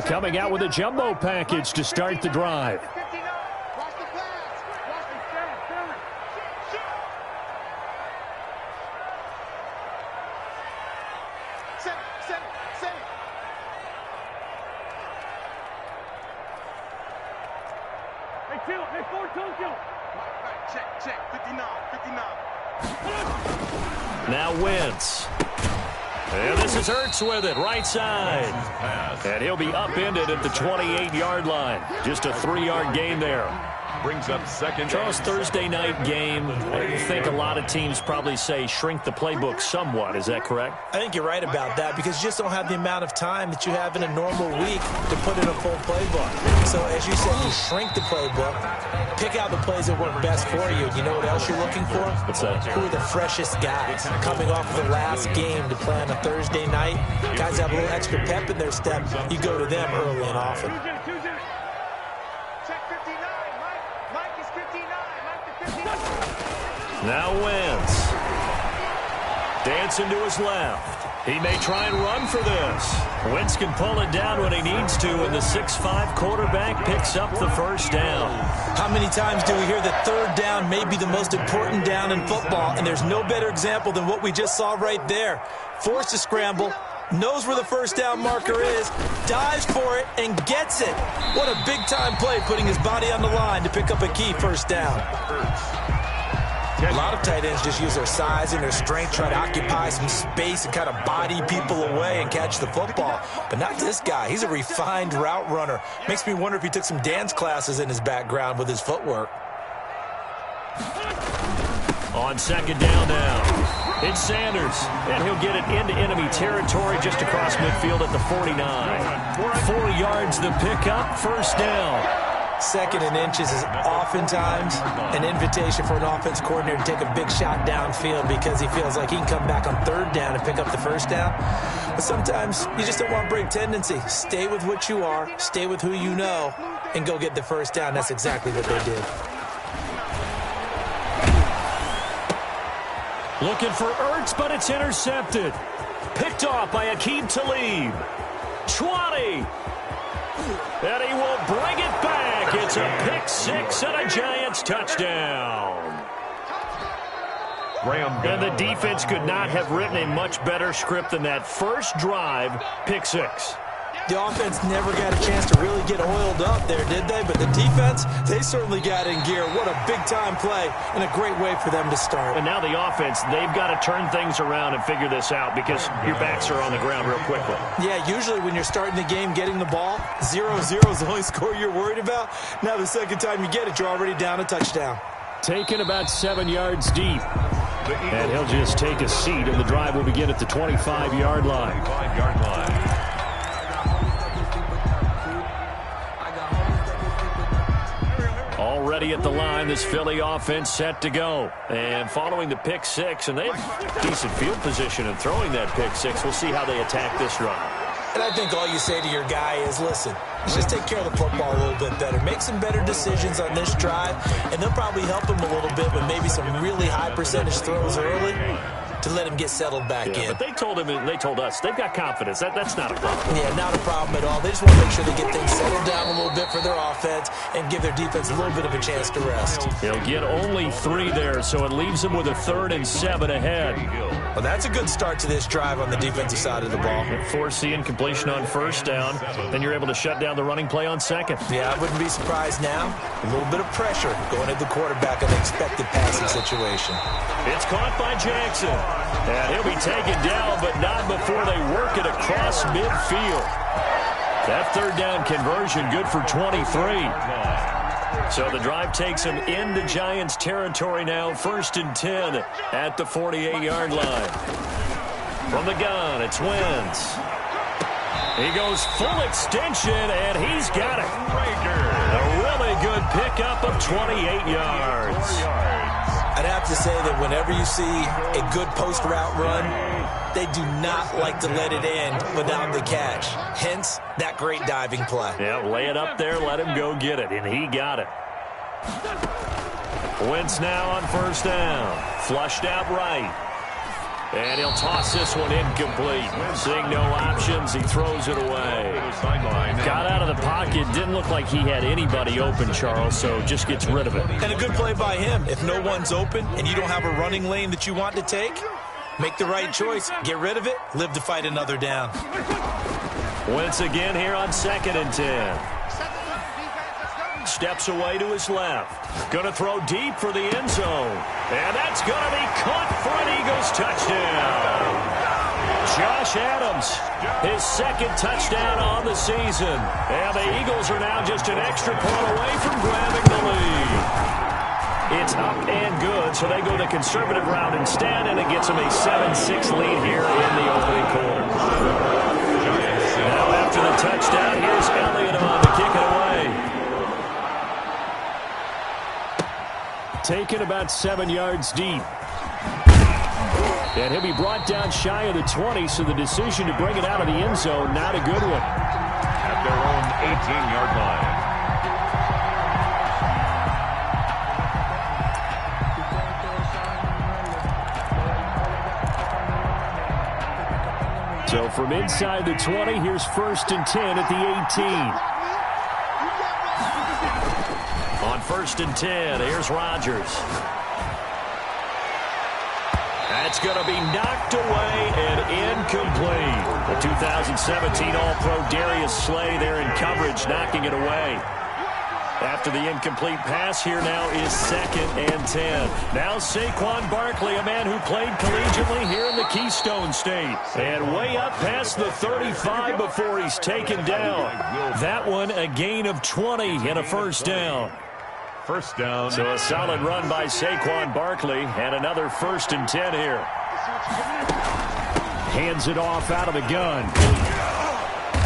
coming out with a jumbo package to start the drive. Now Wentz. And this is Hurts with it, right side. And he'll be upended at the 28-yard line. Just a 3-yard gain there. Brings up second. Charles, Thursday night game, I think a lot of teams probably say shrink the playbook somewhat. Is that correct? I think you're right about that because you just don't have the amount of time that you have in a normal week to put in a full playbook. So as you said, you shrink the playbook, pick out the plays that work best for you. You know what else you're looking for? What's that? Who are the freshest guys coming off of the last game to play on a Thursday night? Guys have a little extra pep in their step. You go to them early and often. Now Wentz. Dancing to his left. He may try and run for this. Wentz can pull it down when he needs to, and the 6'5" quarterback picks up the first down. How many times do we hear that third down may be the most important down in football, and there's no better example than what we just saw right there. Forced to scramble, knows where the first down marker is, dives for it, and gets it. What a big-time play, putting his body on the line to pick up a key first down. A lot of tight ends just use their size and their strength, try to occupy some space and kind of body people away and catch the football. But not this guy. He's a refined route runner. Makes me wonder if he took some dance classes in his background with his footwork. On second down now, it's Sanders, and he'll get it into enemy territory just across midfield at the 49. 4 yards the pickup, first down. Second and inches is oftentimes an invitation for an offense coordinator to take a big shot downfield because he feels like he can come back on third down and pick up the first down. But sometimes you just don't want break tendency. Stay with what you are, stay with who you know, and go get the first down. That's exactly what they did. Looking for Ertz, but it's intercepted. Picked off by Aqib Talib. 20. And he will bring it back. It's a pick six and a Giants touchdown. And the defense could not have written a much better script than that first drive, pick six. The offense never got a chance to really get oiled up there, did they? But the defense, they certainly got in gear. What a big-time play and a great way for them to start. And now the offense, they've got to turn things around and figure this out because your backs are on the ground real quickly. Yeah, usually when you're starting the game getting the ball, 0-0 is the only score you're worried about. Now the second time you get it, you're already down a touchdown. Taken about 7 yards deep. And he'll just take a seat, and the drive will begin at the 25-yard line. 25-yard line. Already at the line, this Philly offense set to go. And following the pick six, and they have decent field position in throwing that pick six. We'll see how they attack this drive. And I think all you say to your guy is, listen, let's just take care of the football a little bit better. Make some better decisions on this drive, and they'll probably help him a little bit with maybe some really high percentage throws early to let him get settled back in. But they told him and they told us they've got confidence. That's not a problem. Yeah, not a problem at all. They just want to make sure they get things settled down a little bit for their offense and give their defense a little bit of a chance to rest. He'll get only 3 there, so it leaves him with a 3rd and 7 ahead. Well, that's a good start to this drive on the defensive side of the ball. Force the incompletion on first down, then you're able to shut down the running play on second. Yeah, I wouldn't be surprised now. A little bit of pressure going at the quarterback in the expected passing situation. It's caught by Jackson. And he'll be taken down, but not before they work it across midfield. That 3rd down conversion good for 23. So the drive takes him into Giants territory now, 1st and 10 at the 48-yard line. From the gun, it's Wentz. He goes full extension, and he's got it. A really good pickup of 28 yards. I'd have to say that whenever you see a good post route run, they do not like to let it end without the catch. Hence, that great diving play. Yeah, lay it up there, let him go get it, and he got it. Wentz now on first down. Flushed out right. And he'll toss this one incomplete. Seeing no options, he throws it away. Got out of the pocket. Didn't look like he had anybody open, Charles, so just gets rid of it. And a good play by him. If no one's open and you don't have a running lane that you want to take, make the right choice. Get rid of it. Live to fight another down. Wentz again here on 2nd and 10. Steps away to his left. Going to throw deep for the end zone. And that's going to be caught for an Eagles touchdown. Josh Adams, his 2nd touchdown on the season. And the Eagles are now just an extra point away from grabbing the lead. It's up and good, so they go the conservative route instead, and it gets them a 7-6 lead here in the opening quarter. Now after the touchdown, here's Elliott on to kick it away. Taken about 7 yards deep. And he'll be brought down shy of the 20, so the decision to bring it out of the end zone, not a good one. At their own 18-yard line. So from inside the 20, here's 1st and 10 at the 18. On 1st and 10, here's Rodgers. That's going to be knocked away and incomplete. The 2017 All-Pro Darius Slay there in coverage, knocking it away. After the incomplete pass, here now is 2nd and 10. Now Saquon Barkley, a man who played collegiately here in the Keystone State. And way up past the 35 before he's taken down. That one a gain of 20 and a 1st down. 1st down. So a solid run by Saquon Barkley and another 1st and 10 here. Hands it off out of the gun.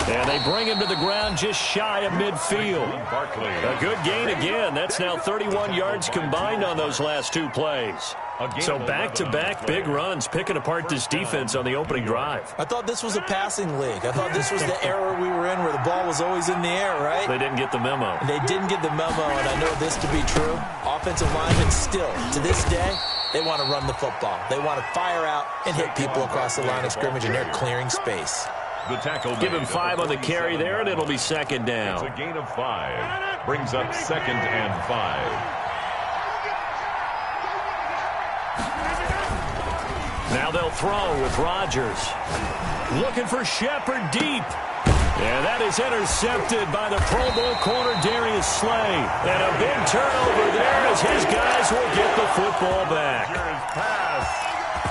And they bring him to the ground just shy of midfield. A good gain again. That's now 31 yards combined on those last 2 plays. So back-to-back big runs, picking apart this defense on the opening drive. I thought this was a passing league. I thought this was the era we were in where the ball was always in the air, right? They didn't get the memo. They didn't get the memo, and I know this to be true. Offensive linemen still, to this day, they want to run the football. They want to fire out and hit people across the line of scrimmage, and they're clearing space. The tackle. Give him 5 on the carry there, and it'll be 2nd down. It's a gain of 5. Brings up 2nd and 5. Now they'll throw with Rodgers. Looking for Shepard deep. And that is intercepted by the Pro Bowl corner Darius Slay. And a big turnover there as his guys will get the football back.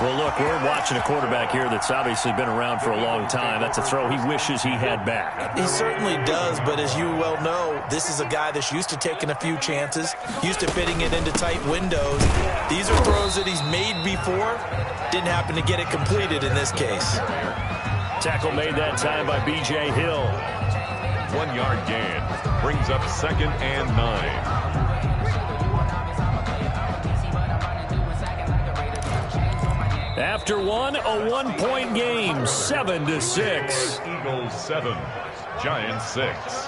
Well, look, we're watching a quarterback here that's obviously been around for a long time. That's a throw he wishes he had back. He certainly does, but as you well know, this is a guy that's used to taking a few chances, used to fitting it into tight windows. These are throws that he's made before. Didn't happen to get it completed in this case. Tackle made that time by B.J. Hill. 1 yard gain. Brings up 2nd and 9. After one, a 1-point game, 7-6. Eagles 7, Giants 6.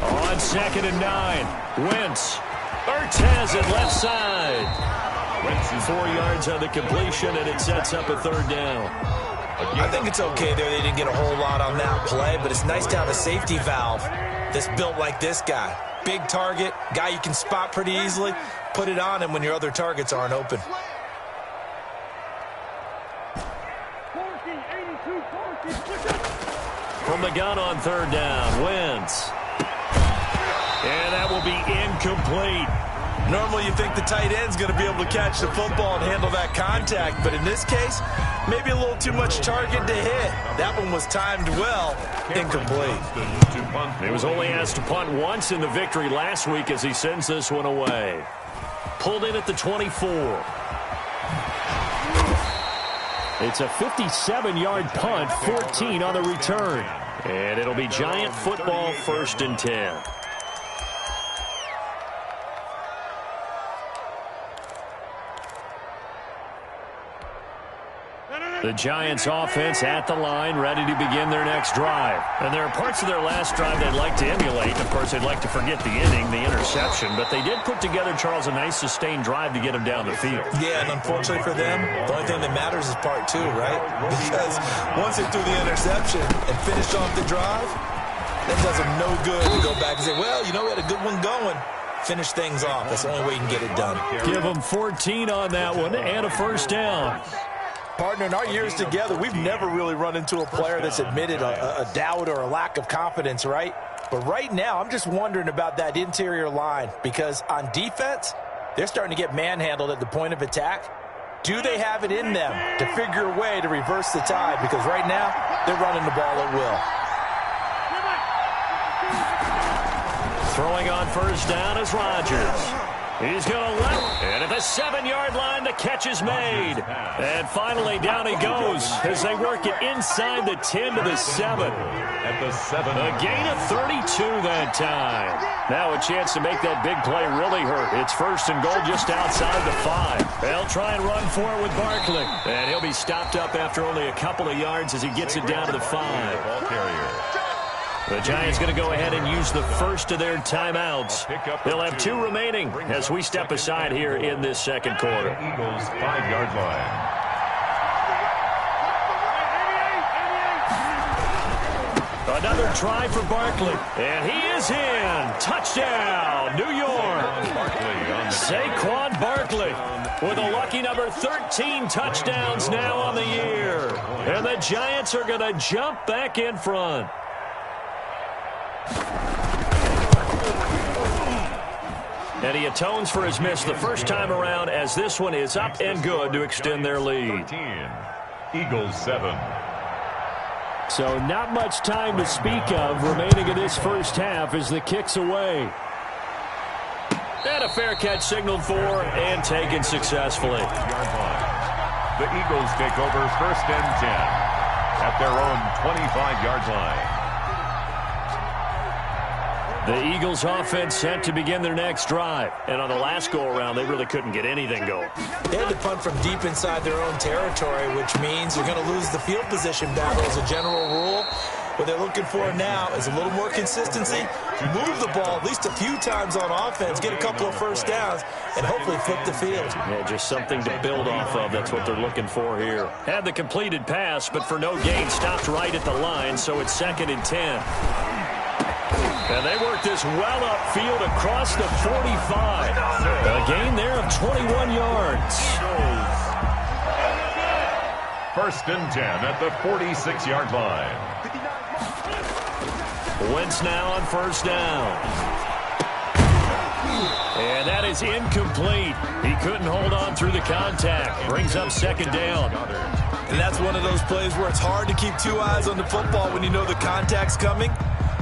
On 2nd and 9, Wentz. Ertz has it left side. Wentz is 4 yards on the completion, and it sets up a 3rd down. I think it's okay there. They didn't get a whole lot on that play, but it's nice to have a safety valve that's built like this guy. Big target, guy you can spot pretty easily. Put it on him when your other targets aren't open. From the gun on 3rd down, Wentz. And that will be incomplete. Normally you think the tight end's going to be able to catch the football and handle that contact, but in this case, maybe a little too much target to hit. That one was timed well. Incomplete. He was only asked to punt once in the victory last week as he sends this one away. Pulled in at the 24. It's a 57-yard punt, 14 on the return. And it'll be Giant football, 1st and 10. The Giants offense at the line, ready to begin their next drive. And there are parts of their last drive they'd like to emulate. Of course, they'd like to forget the inning, the interception. But they did put together, Charles, a nice sustained drive to get them down the field. Yeah, and unfortunately for them, the only thing that matters is part two, right? Because once they threw the interception and finished off the drive, that does them no good to go back and say, well, you know, we had a good one going. Finish things off. That's the only way you can get it done. Give them 14 on that one and a first down. Partner, in our years together, we've never really run into a player that's admitted a doubt or a lack of confidence, right? But right now, I'm just wondering about that interior line because on defense, they're starting to get manhandled at the point of attack. Do they have it in them to figure a way to reverse the tide? Because right now, they're running the ball at will. Throwing on first down is Rodgers. He's going to left, and at the 7-yard line, the catch is made. And finally, down he goes as they work it inside the 10 to the 7. At the 7. A gain of 32 that time. Now a chance to make that big play really hurt. It's first and goal just outside the 5. They'll try and run for it with Barkley. And he'll be stopped up after only a couple of yards as he gets it down to the 5. Ball carrier. The Giants going to go ahead and use the first of their timeouts. They'll have 2 remaining as we step aside here in this second quarter. Eagles 5-yard line. Another try for Barkley. And he is in. Touchdown, New York. Saquon Barkley with a lucky number 13 touchdowns now on the year. And the Giants are going to jump back in front. And he atones for his miss the first time around as this one is up and good to extend their lead. 13. Eagles 7. So not much time to speak of remaining in this first half as the kick's away. And a fair catch signaled for and taken successfully. The Eagles take over first and 10 at their own 25-yard line. The Eagles offense set to begin their next drive. And on the last go-around, they really couldn't get anything going. They had to punt from deep inside their own territory, which means you're going to lose the field position battle as a general rule. What they're looking for now is a little more consistency, move the ball at least a few times on offense, get a couple of first downs, and hopefully flip the field. Yeah, just something to build off of. That's what they're looking for here. Had the completed pass, but for no gain, stopped right at the line, so it's 2nd and 10. And they work this well upfield across the 45. A gain there of 21 yards. First and 10 at the 46-yard line. Wentz now on first down. And that is incomplete. He couldn't hold on through the contact. Brings up 2nd down. And that's one of those plays where it's hard to keep 2 eyes on the football when you know the contact's coming,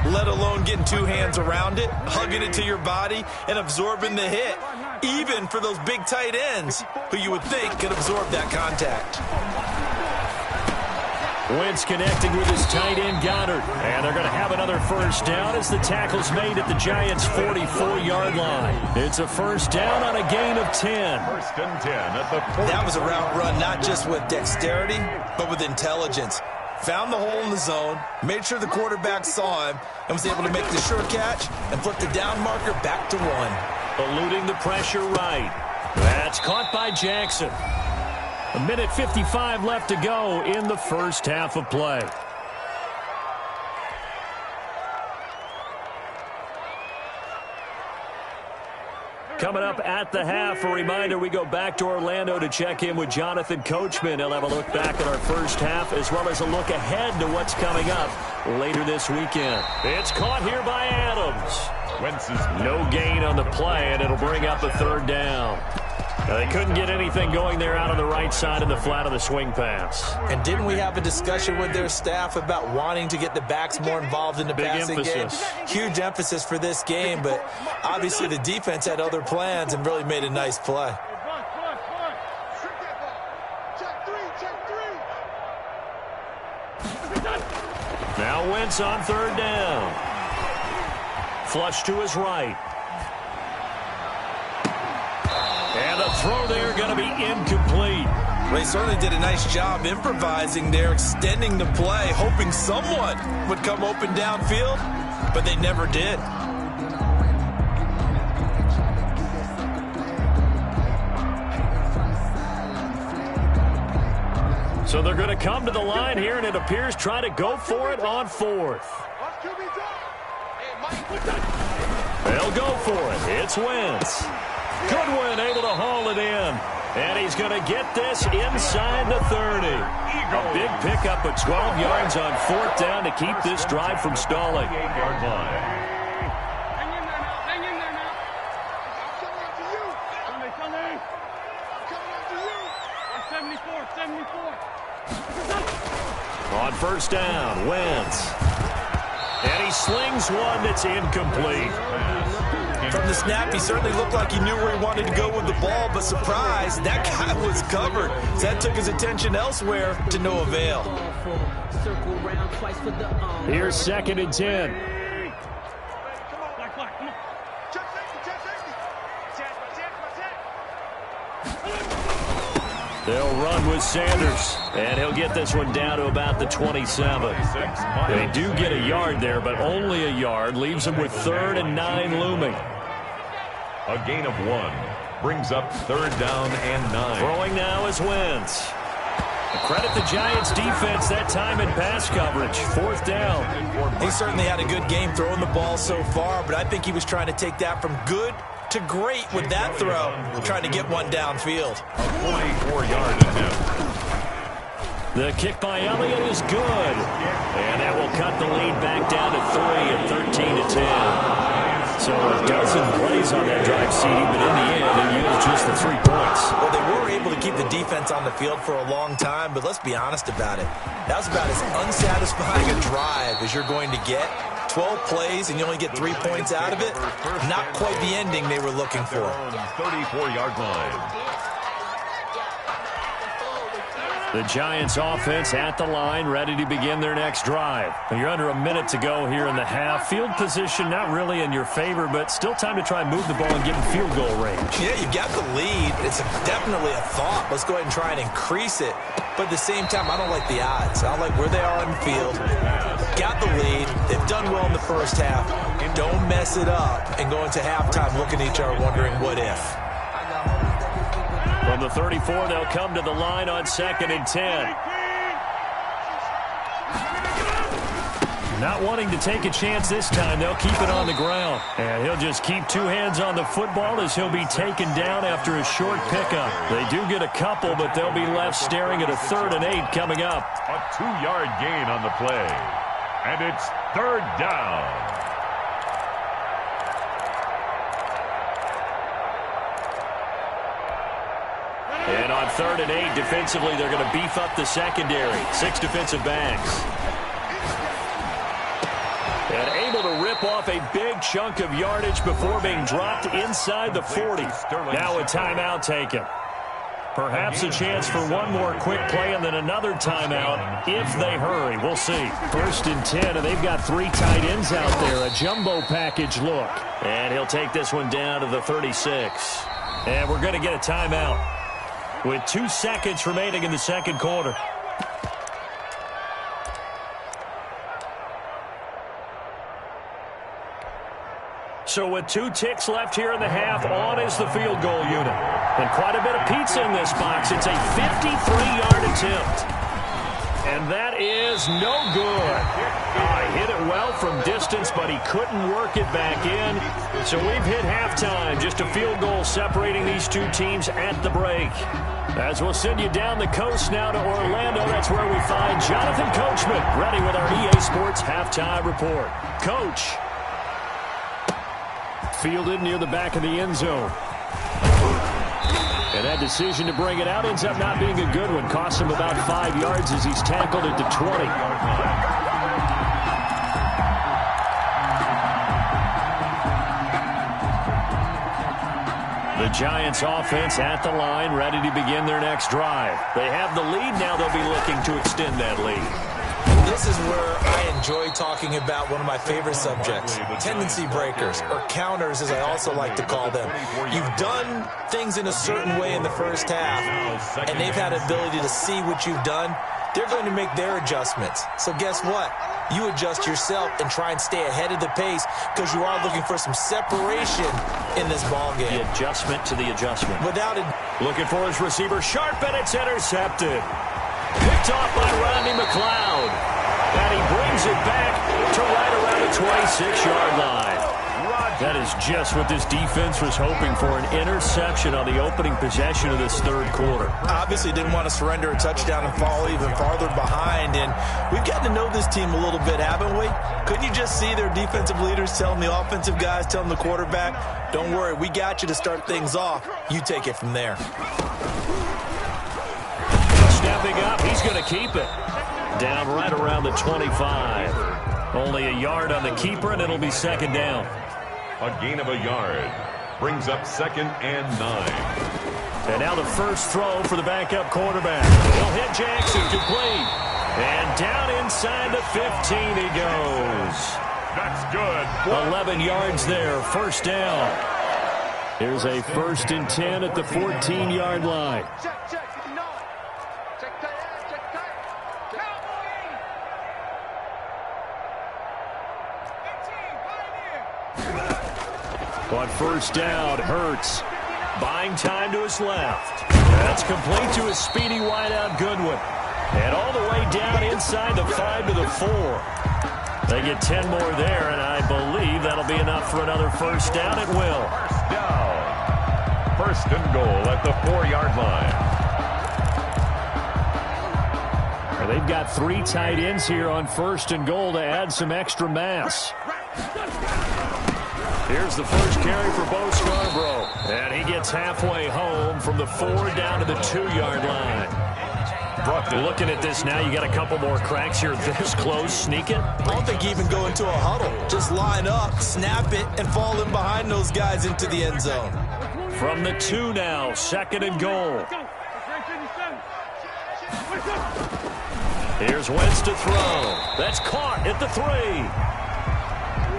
let alone getting 2 hands around it, hugging it to your body, and absorbing the hit, even for those big tight ends who you would think could absorb that contact. Wentz connecting with his tight end Goddard. And they're going to have another first down as the tackle's made at the Giants' 44-yard line. It's a first down on a gain of 10. First and 10 at the 40. That was a route run not just with dexterity, but with intelligence. Found the hole in the zone, made sure the quarterback saw him, and was able to make the sure catch and flip the down marker back to 1. Eluding the pressure right. That's caught by Jackson. 1:55 left to go in the first half of play. Coming up at the half, a reminder, we go back to Orlando to check in with Jonathan Coachman. He'll have a look back at our first half as well as a look ahead to what's coming up later this weekend. It's caught here by Adams. No gain on the play, and it'll bring up a 3rd down. Now, they couldn't get anything going there out on the right side of the flat of the swing pass. And didn't we have a discussion with their staff about wanting to get the backs more involved in the passing game? Huge emphasis for this game, but obviously the defense had other plans and really made a nice play. Now Wentz on 3rd down. Flush to his right. And the throw there going to be incomplete. Well, he certainly did a nice job improvising there, extending the play, hoping someone would come open downfield, but they never did. So they're going to come to the line here, and it appears try to go for it on fourth. They'll go for it. It's Wentz. Goodwin able to haul it in. And he's going to get this inside the 30. A big pickup of 12 yards on fourth down to keep this drive from stalling. On first down, Wentz. And he slings one that's incomplete. From the snap, he certainly looked like he knew where he wanted to go with the ball, but surprise, that guy was covered. So that took his attention elsewhere to no avail. Here's 2nd and 10. They'll run with Sanders, and he'll get this one down to about the 27. They do get a yard there, but only a yard. Leaves them with 3rd and 9 looming. A gain of 1 brings up 3rd down and 9. Throwing now is Wentz. Credit the Giants defense that time in pass coverage. 4th down. He certainly had a good game throwing the ball so far, but I think he was trying to take that from good to great with that throw, trying to get one downfield. A 44-yard attempt. The kick by Elliott is good. And that will cut the lead back down to 3 at 13-10. So a dozen plays on that drive, CD, but in the end, it yields just the 3 points. Well, they were able to keep the defense on the field for a long time, but let's be honest about it. That was about as unsatisfying a drive as you're going to get. 12 plays and you only get 3 points out of it. Not quite the ending they were looking for. 34-yard line. The Giants offense at the line, ready to begin their next drive. You're under a minute to go here in the half. Field position not really in your favor, but still time to try and move the ball and get in field goal range. Yeah, you got the lead. It's definitely a thought. Let's go ahead and try and increase it. But at the same time, I don't like the odds. I don't like where they are on the field. Got the lead. They've done well in the first half. Don't mess it up and go into halftime looking at each other wondering what if. From the 34, they'll come to the line on 2nd and 10. Not wanting to take a chance this time, they'll keep it on the ground. And he'll just keep 2 hands on the football as he'll be taken down after a short pickup. They do get a couple, but they'll be left staring at a 3rd and 8 coming up. A 2-yard gain on the play. And it's 3rd down. And on 3rd and 8, defensively, they're going to beef up the secondary. 6 defensive backs. And able to rip off a big chunk of yardage before being dropped inside the 40. Now a timeout taken. Perhaps a chance for one more quick play and then another timeout if they hurry. We'll see. 1st and 10, and they've got 3 tight ends out there. A jumbo package look. And he'll take this one down to the 36. And we're going to get a timeout with 2 seconds remaining in the 2nd quarter. So with 2 ticks left here in the half, on is the field goal unit. And quite a bit of pizza in this box. It's a 53-yard attempt. And that is no good. Hit it well from distance, but he couldn't work it back in. So we've hit halftime. Just a field goal separating these 2 teams at the break. As we'll send you down the coast now to Orlando, that's where we find Jonathan Coachman, ready with our EA Sports Halftime Report. Coach. Fielded near the back of the end zone. And that decision to bring it out ends up not being a good one. Costs him about 5 yards as he's tackled at the 20. The Giants offense at the line, ready to begin their next drive. They have the lead, now they'll be looking to extend that lead. This is where I enjoy talking about one of my favorite subjects, tendency breakers, or counters as I also like to call them. You've done things in a certain way in the first half, and they've had ability to see what you've done. They're going to make their adjustments. So guess what? You adjust yourself and try and stay ahead of the pace because you are looking for some separation in this ball game. The adjustment to the adjustment. Without it. Looking for his receiver sharp, and it's intercepted. Picked off by Rodney McLeod. And he brings it back to right around the 26-yard line. That is just what this defense was hoping for, an interception on the opening possession of this third quarter. Obviously didn't want to surrender a touchdown and fall even farther behind. And we've gotten to know this team a little bit, haven't we? Couldn't you just see their defensive leaders telling the offensive guys, telling the quarterback, don't worry, we got you to start things off. You take it from there. Stepping up, he's going to keep it. Down right around the 25. Only a yard on the keeper, and it'll be second down. A gain of a yard brings up 2nd and 9. And now the first throw for the backup quarterback. He'll hit Jackson, complete. And down inside the 15 he goes. That's good. 11 yards there, first down. Here's a 1st and 10 at the 14-yard line. On first down, Hurts buying time to his left. That's complete to his speedy wideout Goodwin. And all the way down inside the 5 to the 4. They get 10 more there, and I believe that'll be enough for another first down. It will. First down. 1st and goal at the 4-yard line. And they've got 3 tight ends here on 1st and goal to add some extra mass. Here's the first carry for Bo Scarborough. And he gets halfway home from the 4 down to the 2-yard line. Looking at this now, you got a couple more cracks here this close. Sneak it. I don't think you even go into a huddle. Just line up, snap it, and fall in behind those guys into the end zone. From the 2 now, 2nd and goal. Here's Wentz to throw. That's caught at the 3.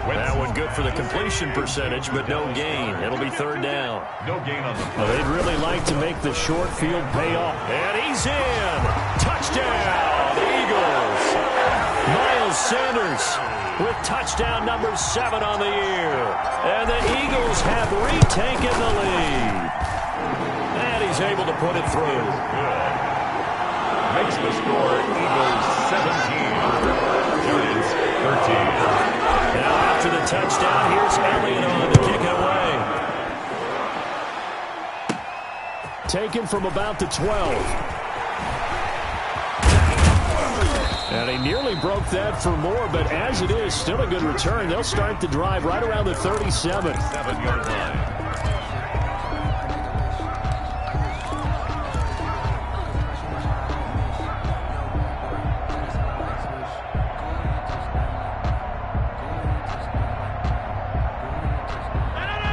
That one good for the completion percentage, but no gain. It'll be 3rd down. No gain on the play. Well, they'd really like to make the short field pay off. And he's in. Touchdown, Eagles. Miles Sanders with touchdown number 7 on the year. And the Eagles have retaken the lead. And he's able to put it through. Good. Makes the score Eagles 17. Giants 13. Now after the touchdown, here's Elliott on to kick it away. Taken from about the 12. And he nearly broke that for more, but as it is, still a good return. They'll start the drive right around the 37. 7-yard line.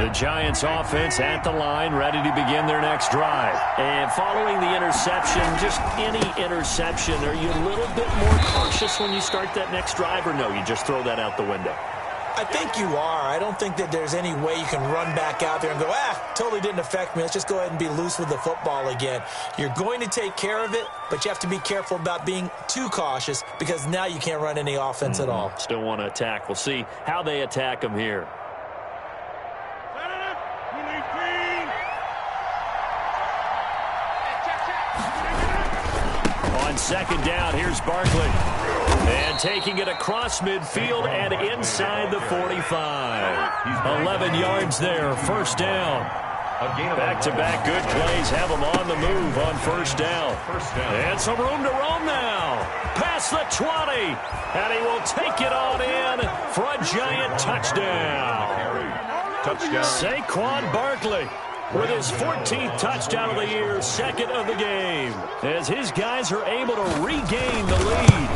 The Giants offense at the line, ready to begin their next drive. And following the interception, just any interception, are you a little bit more cautious when you start that next drive, or no, you just throw that out the window? I think you are. I don't think that there's any way you can run back out there and go, totally didn't affect me. Let's just go ahead and be loose with the football again. You're going to take care of it, but you have to be careful about being too cautious because now you can't run any offense at all. Still want to attack. We'll see how they attack them here. On 2nd down, here's Barkley. And taking it across midfield and inside the 45. 11 yards there, first down. Back-to-back good plays have them on the move on first down. And some room to roam now. Past the 20. And he will take it on in for a Giant touchdown. Saquon Barkley with his 14th touchdown of the year, 2nd of the game, as his guys are able to regain the lead.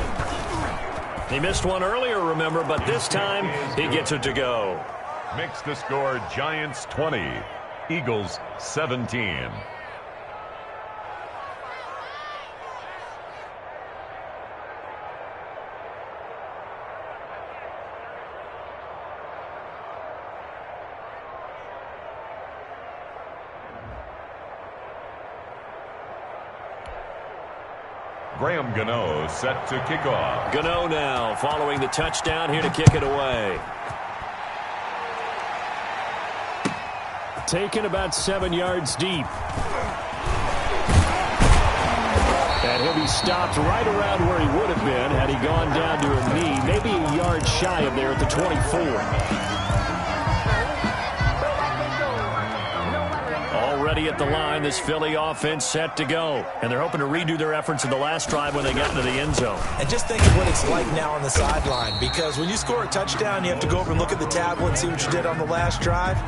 He missed one earlier, remember, but this time he gets it to go. Makes the score Giants 20, Eagles 17. Graham Gano set to kick off. Gano now following the touchdown here to kick it away. Taken about 7 yards deep. And he'll be stopped right around where he would have been had he gone down to a knee, maybe a yard shy of there at the 24. Already at the line, this Philly offense set to go. And they're hoping to redo their efforts in the last drive when they got into the end zone. And just think of what it's like now on the sideline, because when you score a touchdown, you have to go over and look at the tablet and see what you did on the last drive.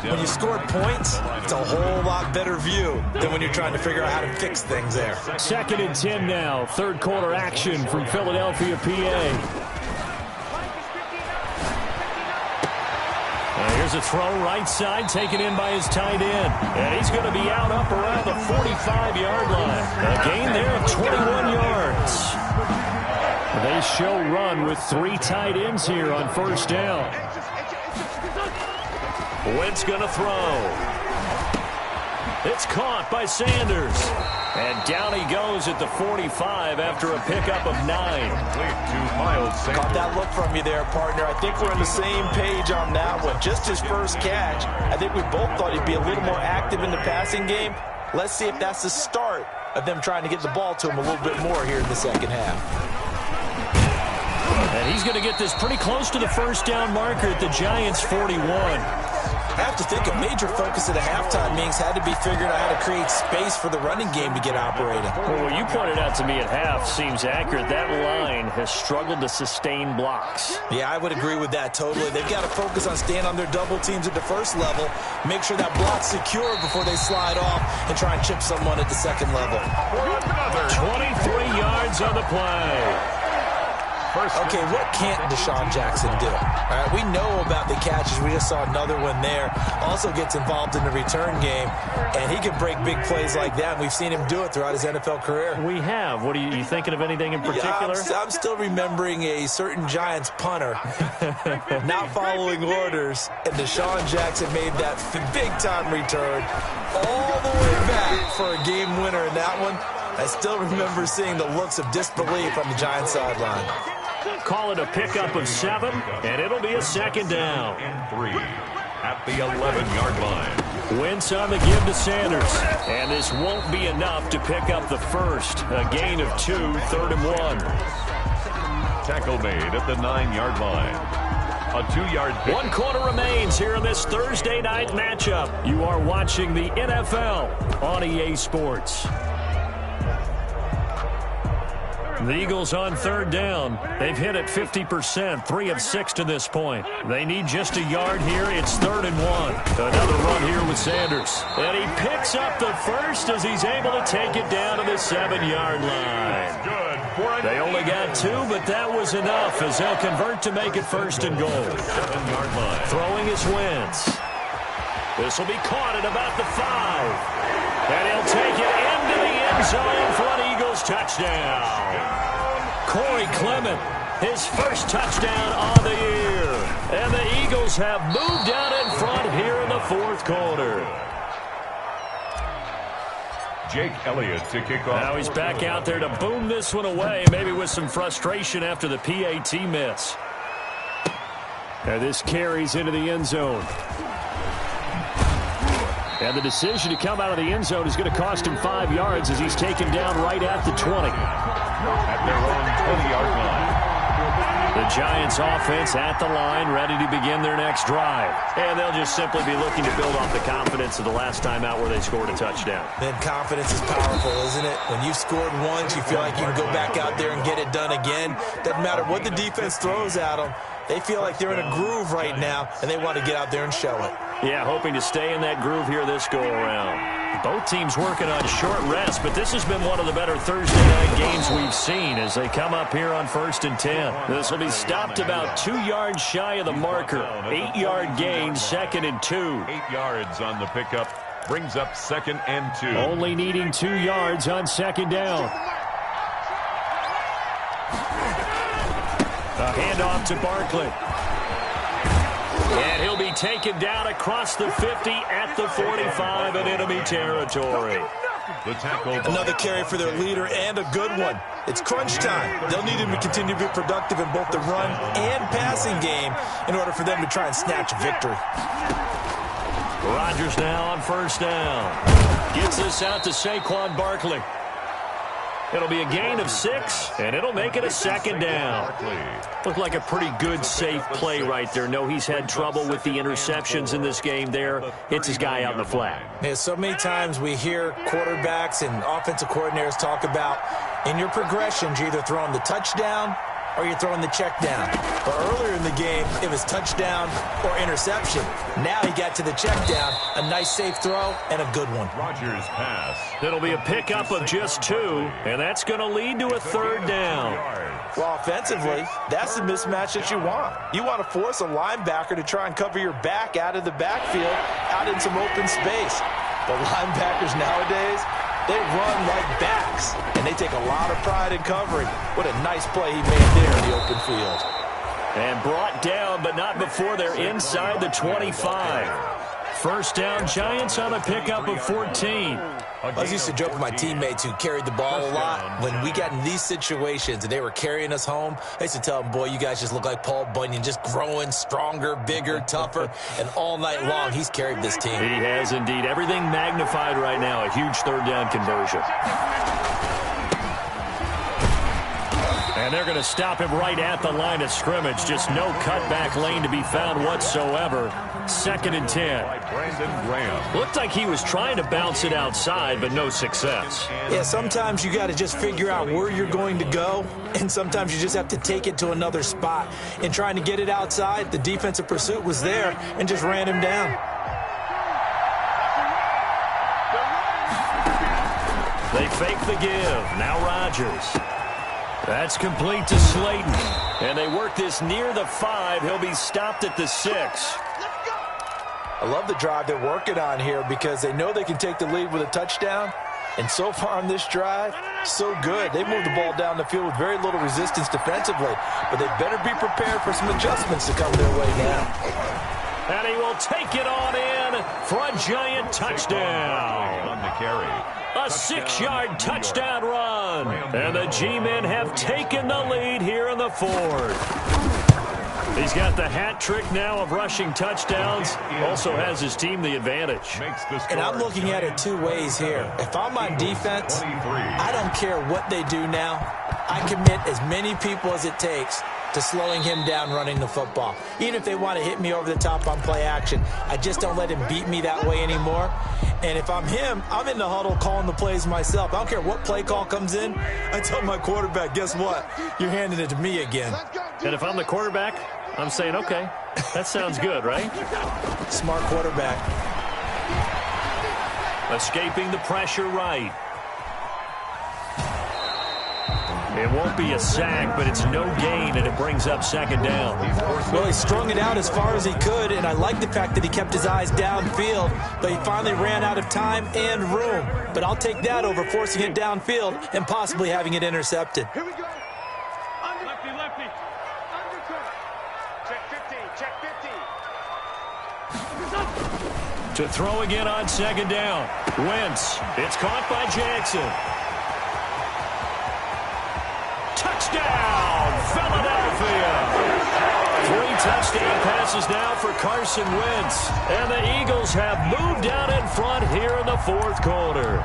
When you scored points, it's a whole lot better view than when you're trying to figure out how to fix things there. 2nd and 10 now. Third quarter action from Philadelphia, PA. Here's a throw right side, taken in by his tight end. And he's going to be out up around the 45-yard line. A gain there of 21 yards. They show run with 3 tight ends here on first down. Wentz going to throw. It's caught by Sanders. And down he goes at the 45 after a pickup of 9. Caught that look from you there, partner. I think we're on the same page on that one. Just his first catch. I think we both thought he'd be a little more active in the passing game. Let's see if that's the start of them trying to get the ball to him a little bit more here in the second half. And he's going to get this pretty close to the first down marker at the Giants' 41. I have to think a major focus of the halftime meetings had to be figuring out how to create space for the running game to get operating. Well, what you pointed out to me at half seems accurate. That line has struggled to sustain blocks. Yeah, I would agree with that totally. They've got to focus on staying on their double teams at the first level, make sure that block's secure before they slide off and try and chip someone at the second level. 23 yards on the play. Okay, what can't Deshaun Jackson do? All right, we know about the catches. We just saw another one there. Also gets involved in the return game, and he can break big plays like that. We've seen him do it throughout his NFL career. We have. What are you thinking of anything in particular? Yeah, I'm still remembering a certain Giants punter not following orders, and Deshaun Jackson made that big-time return all the way back for a game winner in that one. I still remember seeing the looks of disbelief on the Giants sideline. Call it a pickup of 7, and it'll be a second down. 3 at the 11-yard line. Wentz on the give to Sanders. And this won't be enough to pick up the first. A gain of 2, 3rd and 1. Tackle made at the 9-yard line. A 2-yard pick. 1 quarter remains here in this Thursday night matchup. You are watching the NFL on EA Sports. The Eagles on 3rd down. They've hit it 50%, 3 of 6 to this point. They need just a yard here. It's 3rd and 1. Another run here with Sanders. And he picks up the first as he's able to take it down to the 7-yard line. They only got 2, but that was enough as they'll convert to make it 1st and goal. 7-yard line. Throwing is Wentz. This will be caught at about the 5. And he'll take it into the end zone for an Eagles touchdown. Corey Clement, his first touchdown on the year. And the Eagles have moved out in front here in the 4th quarter. Jake Elliott to kick off. Now he's back out there to boom this one away, maybe with some frustration after the PAT miss. And this carries into the end zone. And the decision to come out of the end zone is going to cost him 5 yards as he's taken down right at the 20. At their own 20-yard line. The Giants offense at the line, ready to begin their next drive. And they'll just simply be looking to build off the confidence of the last time out where they scored a touchdown. Then confidence is powerful, isn't it? When you've scored once, you feel like you can go back out there and get it done again. Doesn't matter what the defense throws at them. They feel like they're in a groove right now, and they want to get out there and show it. Yeah, hoping to stay in that groove here this go-around. Both teams working on short rest, but this has been one of the better Thursday night games we've seen as they come up here on 1st and 10. This will be stopped about 2 yards shy of the marker. 8-yard gain, 2nd and 2. 8 yards on the pickup brings up 2nd and 2. Only needing 2 yards on 2nd down. A handoff to Barkley. And he'll be taken down across the 50 at the 45 in enemy territory. The tackle. Another carry for their leader and a good one. It's crunch time. They'll need him to continue to be productive in both the run and passing game in order for them to try and snatch a victory. Rodgers now on first down. Gets this out to Saquon Barkley. It'll be a gain of 6, and it'll make it a second down. Looked like a pretty good, safe play right there. No, he's had trouble with the interceptions in this game there. Hits his guy out in the flat. Yeah, so many times we hear quarterbacks and offensive coordinators talk about in your progressions, you're either throwing the touchdown or you're throwing the check down. But earlier in the game, it was touchdown or interception. Now he got to the check down. A nice safe throw and a good one. Rodgers pass. It'll be a pickup of just 2, and that's going to lead to a third down. Well, offensively, that's the mismatch that you want. You want to force a linebacker to try and cover your back out of the backfield, out in some open space. The linebackers nowadays, they run like backs, and they take a lot of pride in covering. What a nice play he made there in the open field. And brought down, but not before they're inside the 25. First down, Giants on a pickup of 14. I used to joke with my teammates who carried the ball a lot. When we got in these situations and they were carrying us home, I used to tell them, boy, you guys just look like Paul Bunyan, just growing stronger, bigger, tougher. And all night long, he's carried this team. He has indeed. Everything magnified right now. A huge third down conversion. And they're going to stop him right at the line of scrimmage. Just no cutback lane to be found whatsoever. 2nd and 10. Brandon Graham. Looked like he was trying to bounce it outside, but no success. Yeah, sometimes you got to just figure out where you're going to go, and sometimes you just have to take it to another spot. In trying to get it outside, the defensive pursuit was there and just ran him down. They fake the give. Now Rodgers. That's complete to Slayton. And they work this near the 5. He'll be stopped at the 6. I love the drive they're working on here because they know they can take the lead with a touchdown. And so far on this drive, so good. They moved the ball down the field with very little resistance defensively. But they better be prepared for some adjustments to come their way now. And he will take it on in for a Giant touchdown. On the carry. A 6-yard touchdown run. And the G-men have taken the lead here in the 4th. He's got the hat trick now of rushing touchdowns. Also has his team the advantage. And I'm looking at it 2 ways here. If I'm on defense, I don't care what they do now. I commit as many people as it takes to slowing him down running the football. Even if they want to hit me over the top on play action, I just don't let him beat me that way anymore. And if I'm him, I'm in the huddle calling the plays myself. I don't care what play call comes in. I tell my quarterback, guess what? You're handing it to me again. And if I'm the quarterback, I'm saying, okay, that sounds good, right? Smart quarterback. Escaping the pressure right. It won't be a sack, but it's no gain, and it brings up 2nd down. Well, he strung it out as far as he could, and I like the fact that he kept his eyes downfield, but he finally ran out of time and room. But I'll take that over forcing it downfield and possibly having it intercepted. Here we go. Lefty, lefty. Undercut. Check 15, check 15. To throw again on 2nd down. Wentz. It's caught by Jackson. Touchdown, Philadelphia. 3 touchdown passes now for Carson Wentz. And the Eagles have moved out in front here in the 4th quarter.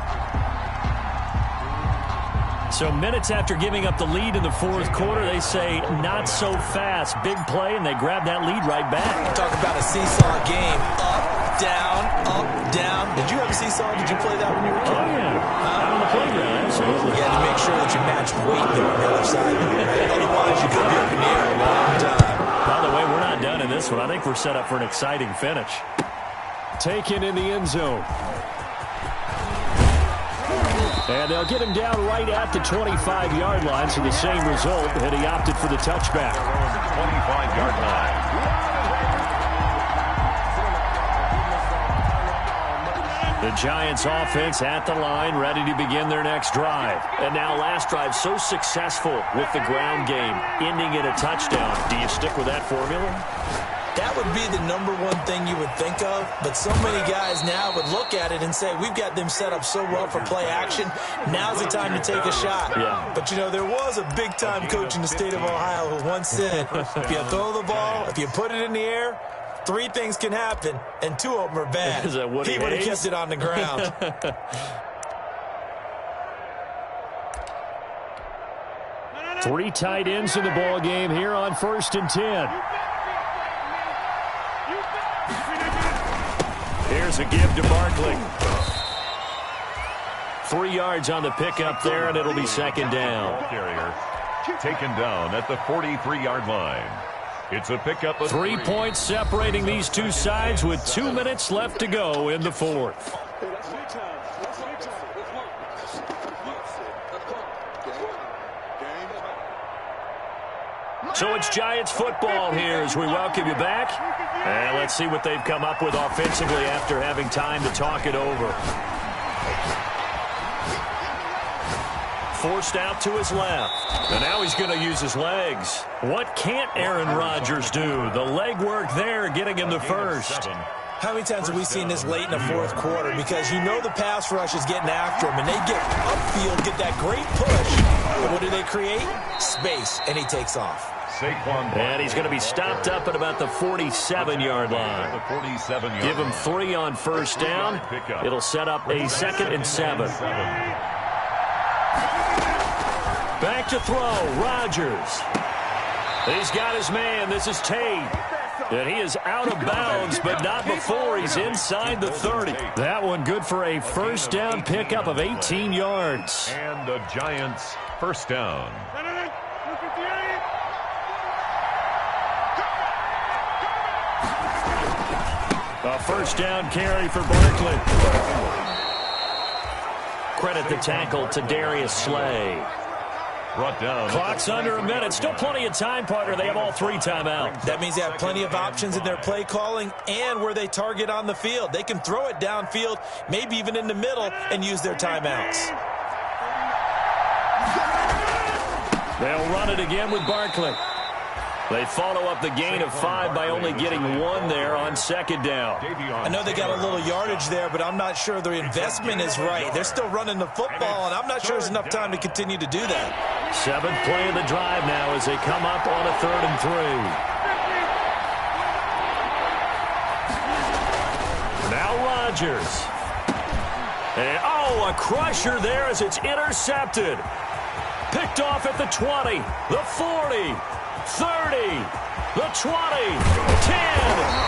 So minutes after giving up the lead in the 4th quarter, they say not so fast. Big play, and they grab that lead right back. Talk about a seesaw game. Up, down, up, down. Did you have a seesaw? Did you play that when you were a kid? Oh, yeah. Out on the playground, absolutely. You had to make sure that you matched weight there on the other side. Otherwise, you could be up in the air a long time. By the way, we're not done in this one. I think we're set up for an exciting finish. Taken in the end zone. And they'll get him down right at the 25-yard line, so the same result, and he opted for the touchback. 25-yard line. The Giants offense at the line, ready to begin their next drive. And now last drive so successful with the ground game, ending in a touchdown. Do you stick with that formula? That would be the number one thing you would think of, but so many guys now would look at it and say, we've got them set up so well for play action. Now's the time to take a shot. Yeah. But, you know, there was a big-time coach in the state of Ohio who once said, if you throw the ball, if you put it in the air, 3 things can happen, and 2 of them are bad. Is that Woody He would have Hayes? kept it on the ground. 3 tight ends in the ball game here on 1st and 10. Here's a give to Barkley. 3 yards on the pickup there, and it'll be 2nd down. Carrier taken down at the 43-yard line. It's a pickup of 3 points separating these two sides with 2 minutes left to go in the 4th. So it's Giants football here as we welcome you back. And let's see what they've come up with offensively after having time to talk it over. Forced out to his left. And now he's going to use his legs. What can't Aaron Rodgers do? The leg work there getting him the first. How many times have we seen this late in the 4th quarter? Because you know the pass rush is getting after him, and they get upfield, get that great push. And what do they create? Space, and he takes off. And he's going to be stopped up at about the 47-yard line. Give him 3 on 1st down. It'll set up a 2nd and 7. Back to throw, Rodgers. He's got his man. This is Tate. And he is out of bounds, but not before he's inside the 30. That one good for a 1st down pickup of 18 yards. And the Giants 1st down. A 1st down carry for Barkley. Credit the tackle to Darius Slay. Brought down. Clock's under a minute. Still plenty of time, partner. They have all 3 timeouts. That means they have plenty of options in their play calling and where they target on the field. They can throw it downfield, maybe even in the middle, and use their timeouts. They'll run it again with Barkley. They follow up the gain of 5 by only getting 1 there on 2nd down. I know they got a little yardage there, but I'm not sure their investment is right. They're still running the football, and I'm not sure there's enough time to continue to do that. 7th play of the drive now as they come up on a 3rd and 3. Now Rodgers. And, a crusher there as it's intercepted. Picked off at the 20, the 40. 30, the 20, 10,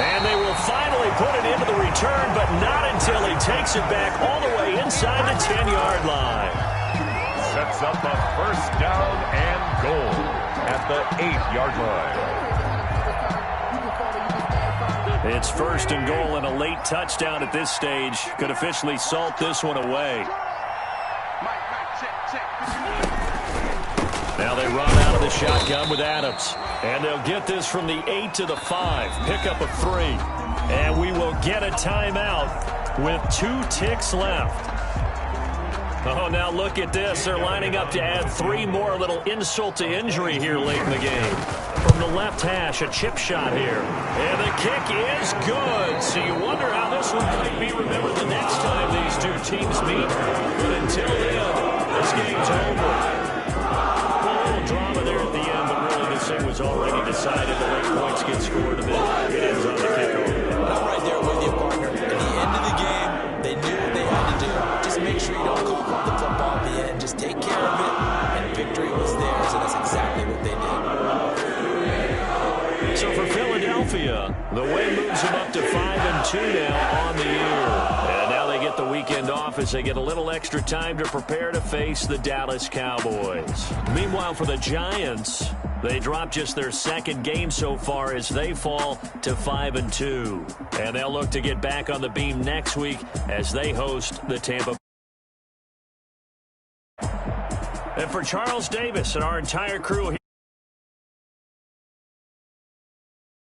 and they will finally put it into the return, but not until he takes it back all the way inside the 10-yard line. Sets up a 1st down and goal at the 8-yard line. It's 1st and goal and a late touchdown at this stage. Could officially salt this one away. Now they run out of the shotgun with Adams. And they'll get this from the 8 to the 5. Pickup of 3. And we will get a timeout with 2 ticks left. Oh, now look at this. They're lining up to add 3 more. A little insult to injury here late in the game. From the left hash, a chip shot here. And the kick is good. So you wonder how this one might be remembered the next time these 2 teams meet. But until then, this game's over. Drama there at the end, but really this thing was already decided. The late points get scored, and then it ends on the kickoff. I'm right there with you, partner. At the end of the game, they knew what they had to do. Just make sure you don't cough up the football at the end. Just take care of it, and victory was theirs, and that's exactly what they did. So for Philadelphia, the win moves them up to 5-2 now on the year. And now they get the weekend off as they get a little extra time to prepare to face the Dallas Cowboys. Meanwhile, for the Giants, they drop just their 2nd game so far as they fall to 5-2. And they'll look to get back on the beam next week as they host the Tampa. And for Charles Davis and our entire crew here.